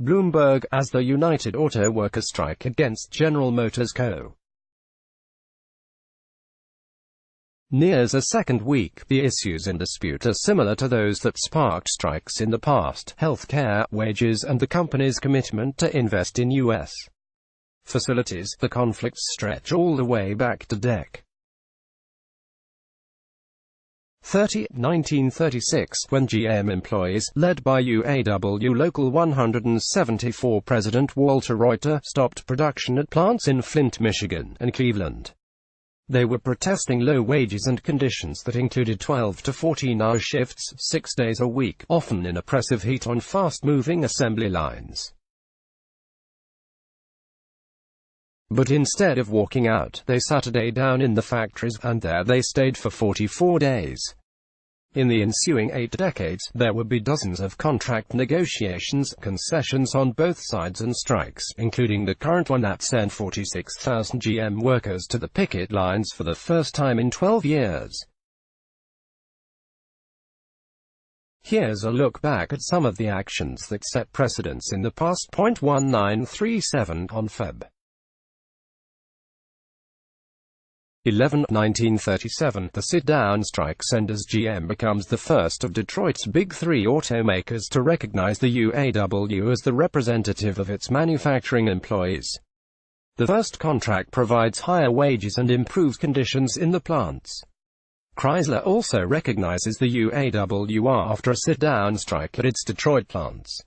Bloomberg, as the United Auto Workers strike against General Motors Co. nears a second week. The issues in dispute are similar to those that sparked strikes in the past: health care, wages, and the company's commitment to invest in U.S. facilities. The conflicts stretch all the way back to DEC. 1936, when GM employees, led by UAW Local 174 President Walter Reuter, stopped production at plants in Flint, Michigan, and Cleveland. They were protesting low wages and conditions that included 12 to 14-hour shifts, 6 days a week, often in oppressive heat on fast-moving assembly lines. But instead of walking out, they sat a day down in the factories, and there they stayed for 44 days. In the ensuing 8 decades, there would be dozens of contract negotiations, concessions on both sides, and strikes, including the current one that sent 46,000 GM workers to the picket lines for the first time in 12 years. Here's a look back at some of the actions that set precedents in the past. 1937, on Feb. 11, 1937, the sit-down strikes end as GM becomes the first of Detroit's big three automakers to recognize the UAW as the representative of its manufacturing employees. The first contract provides higher wages and improved conditions in the plants. Chrysler also recognizes the UAW after a sit-down strike at its Detroit plants.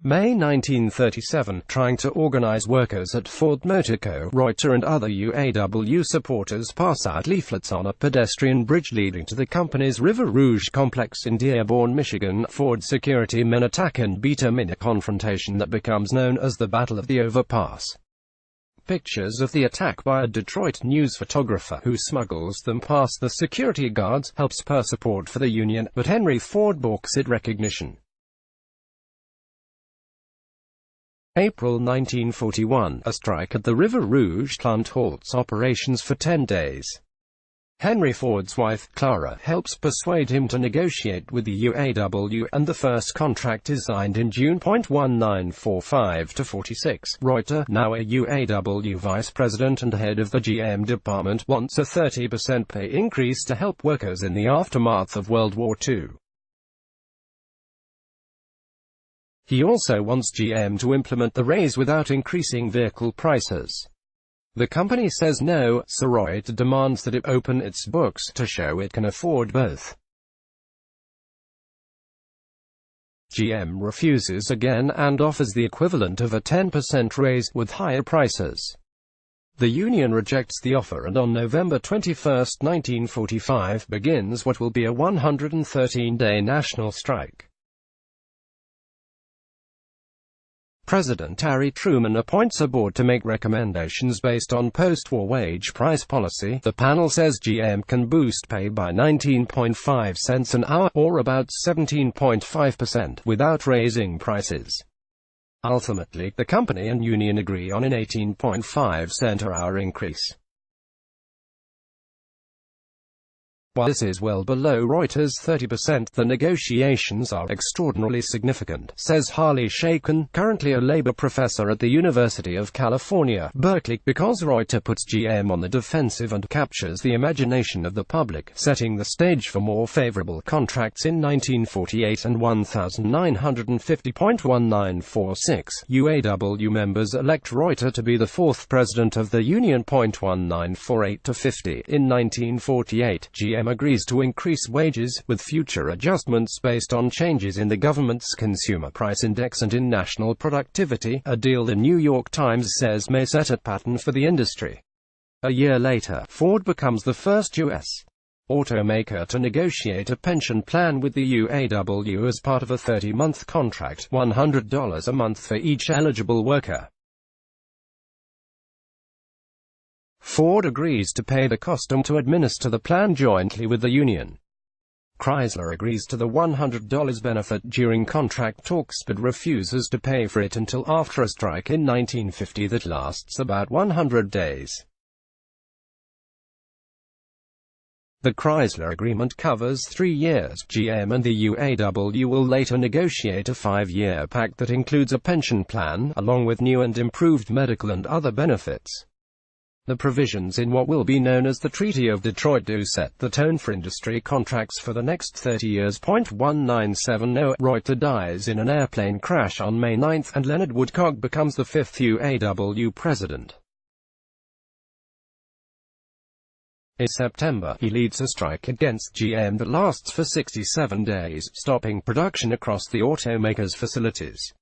May 1937, trying to organize workers at Ford Motor Co., Reuter and other UAW supporters pass out leaflets on a pedestrian bridge leading to the company's River Rouge complex in Dearborn, Michigan. Ford security men attack and beat them in a confrontation that becomes known as the Battle of the Overpass. Pictures of the attack by a Detroit news photographer, who smuggles them past the security guards, help spur support for the union, but Henry Ford balks at recognition. April 1941, a strike at the River Rouge plant halts operations for 10 days. Henry Ford's wife, Clara, helps persuade him to negotiate with the UAW, and the first contract is signed in June. 1945-46, Reuter, now a UAW vice president and head of the GM department, wants a 30% pay increase to help workers in the aftermath of World War II. He also wants GM to implement the raise without increasing vehicle prices. The company says no, so Reuter demands that it open its books to show it can afford both. GM refuses again and offers the equivalent of a 10% raise, with higher prices. The union rejects the offer, and on November 21, 1945, begins what will be a 113-day national strike. President Harry Truman appoints a board to make recommendations based on post-war wage price policy. The panel says GM can boost pay by 19.5 cents an hour, or about 17.5%, without raising prices. Ultimately, the company and union agree on an 18.5 per hour increase. While this is well below Reuter's 30%, the negotiations are extraordinarily significant, says Harley Shaken, currently a labor professor at the University of California, Berkeley, because Reuter puts GM on the defensive and captures the imagination of the public, setting the stage for more favorable contracts in 1948 and 1950. 1946, UAW members elect Reuter to be the fourth president of the union. 1948-50, in 1948, GM agrees to increase wages, with future adjustments based on changes in the government's consumer price index and in national productivity, a deal the New York Times says may set a pattern for the industry. A year later, Ford becomes the first U.S. automaker to negotiate a pension plan with the UAW as part of a 30-month contract, $100 a month for each eligible worker. Ford agrees to pay the cost and to administer the plan jointly with the union. Chrysler agrees to the $100 benefit during contract talks but refuses to pay for it until after a strike in 1950 that lasts about 100 days. The Chrysler agreement covers 3 years. GM and the UAW will later negotiate a 5-year pact that includes a pension plan, along with new and improved medical and other benefits. The provisions in what will be known as the Treaty of Detroit do set the tone for industry contracts for the next 30 years. 1970 Reuter dies in an airplane crash on May 9, and Leonard Woodcock becomes the 5th UAW president. In September, he leads a strike against GM that lasts for 67 days, stopping production across the automaker's facilities.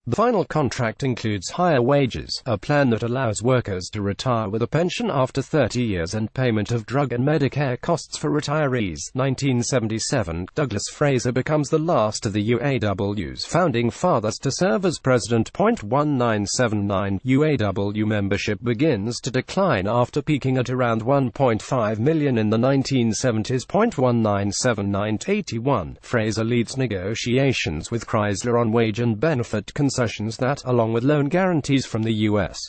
The final contract includes higher wages, a plan that allows workers to retire with a pension after 30 years, and payment of drug and Medicare costs for retirees. 1977, Douglas Fraser becomes the last of the UAW's founding fathers to serve as president. 1979, UAW membership begins to decline after peaking at around 1.5 million in the 1970s. 1979-81, Fraser leads negotiations with Chrysler on wage and benefit concessions that, along with loan guarantees from the U.S.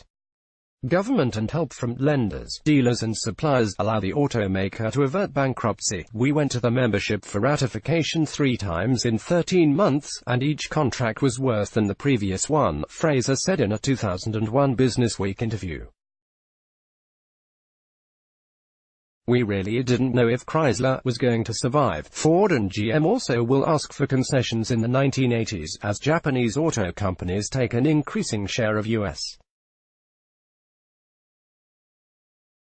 government and help from lenders, dealers and suppliers, allow the automaker to avert bankruptcy. We went to the membership for ratification 3 times in 13 months, and each contract was worse than the previous one, Fraser said in a 2001 Businessweek interview. We really didn't know if Chrysler was going to survive. Ford and GM also will ask for concessions in the 1980s, as Japanese auto companies take an increasing share of U.S.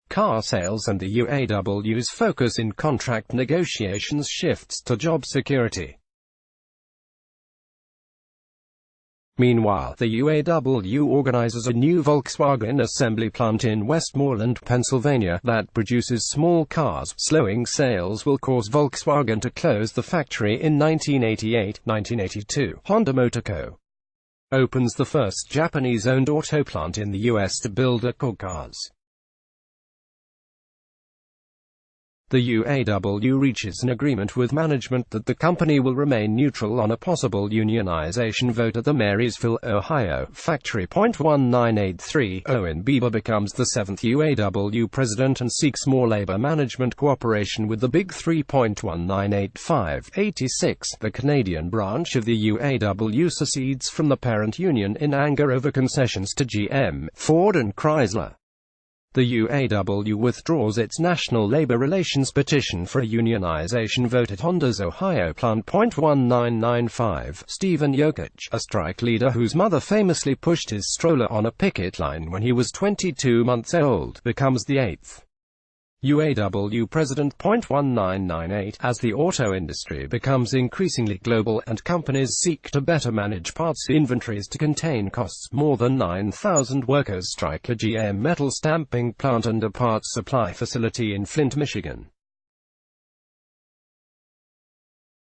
car sales, and the UAW's focus in contract negotiations shifts to job security. Meanwhile, the UAW organizes a new Volkswagen assembly plant in Westmoreland, Pennsylvania, that produces small cars. Slowing sales will cause Volkswagen to close the factory in 1988. 1982, Honda Motor Co. opens the first Japanese-owned auto plant in the U.S. to build Accord cars. The UAW reaches an agreement with management that the company will remain neutral on a possible unionization vote at the Marysville, Ohio, factory. 1983, Owen Bieber becomes the 7th UAW president and seeks more labor management cooperation with the Big Three. 1985-86, the Canadian branch of the UAW secedes from the parent union in anger over concessions to GM, Ford and Chrysler. The UAW withdraws its national labor relations petition for a unionization vote at Honda's Ohio plant. 1995, Stephen Yokich, a strike leader whose mother famously pushed his stroller on a picket line when he was 22 months old, becomes the 8th UAW president. 1998, as the auto industry becomes increasingly global, and companies seek to better manage parts inventories to contain costs, more than 9,000 workers strike a GM metal stamping plant and a parts supply facility in Flint, Michigan.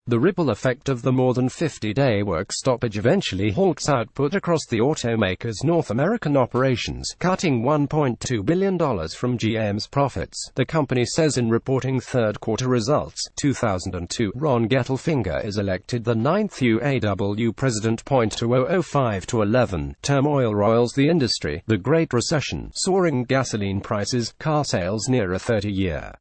The ripple effect of the more than 50-day work stoppage eventually halts output across the automaker's North American operations, cutting $1.2 billion from GM's profits, the company says in reporting third-quarter results. 2002, Ron Gettelfinger is elected the 9th UAW president. 2005-11, turmoil roils the industry, the Great Recession, soaring gasoline prices, car sales near a 30-year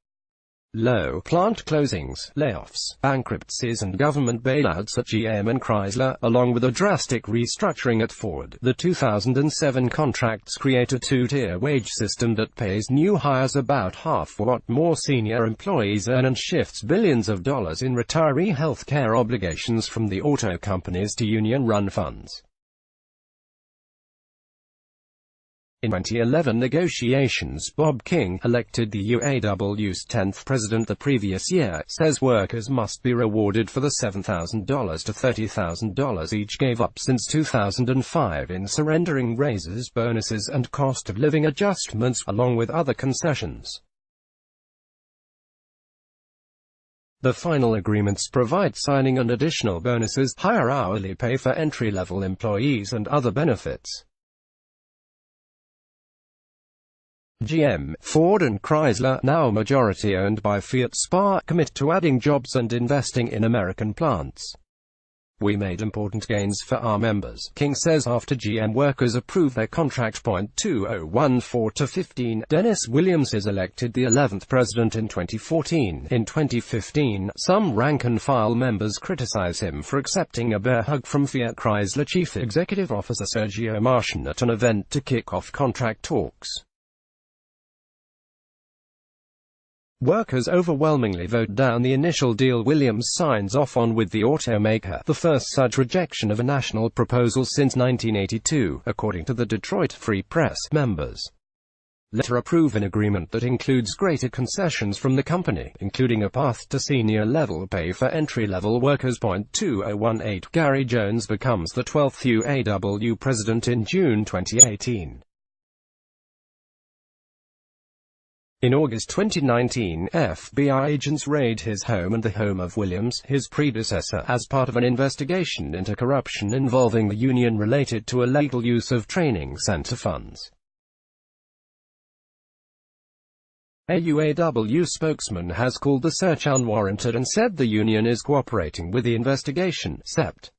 low, plant closings, layoffs, bankruptcies and government bailouts at GM and Chrysler, along with a drastic restructuring at Ford. The 2007 contracts create a 2-tier wage system that pays new hires about half what more senior employees earn and shifts billions of dollars in retiree health care obligations from the auto companies to union-run funds. In 2011 negotiations, Bob King, elected the UAW's 10th president the previous year, says workers must be rewarded for the $7,000 to $30,000 each gave up since 2005 in surrendering raises, bonuses and cost of living adjustments, along with other concessions. The final agreements provide signing and additional bonuses, higher hourly pay for entry-level employees and other benefits. GM, Ford and Chrysler, now majority owned by Fiat SPA, commit to adding jobs and investing in American plants. "We made important gains for our members," King says after GM workers approved their contract. 2014-15, Dennis Williams is elected the 11th president in 2014. In 2015, some rank-and-file members criticize him for accepting a bear hug from Fiat Chrysler Chief Executive Officer Sergio Marchionne at an event to kick off contract talks. Workers overwhelmingly vote down the initial deal Williams signs off on with the automaker, the first such rejection of a national proposal since 1982, according to the Detroit Free Press. Members later approve an agreement that includes greater concessions from the company, including a path to senior-level pay for entry-level workers. 2018, Gary Jones becomes the 12th UAW president in June 2018. In August 2019, FBI agents raid his home and the home of Williams, his predecessor, as part of an investigation into corruption involving the union related to illegal use of training center funds. A UAW spokesman has called the search unwarranted and said the union is cooperating with the investigation. Sept.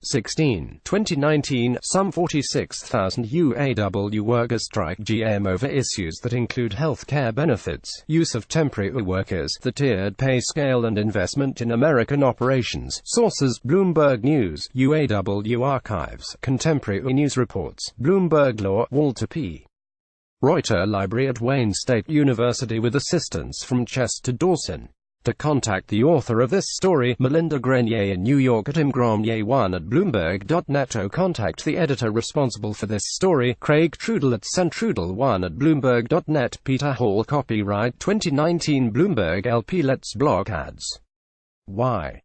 2019, some 46,000 UAW workers strike GM over issues that include health care benefits, use of temporary workers, the tiered pay scale and investment in American operations. Sources: Bloomberg News, UAW Archives, Contemporary News Reports, Bloomberg Law, Walter P. Reuter Library at Wayne State University with assistance from Chester Dawson. To contact the author of this story, Melinda Grenier in New York at imgrenier1@bloomberg.net, or contact the editor responsible for this story, Craig Trudell at centrudel1@bloomberg.net. Peter Hall. Copyright 2019 Bloomberg LP. Let's block ads. Why?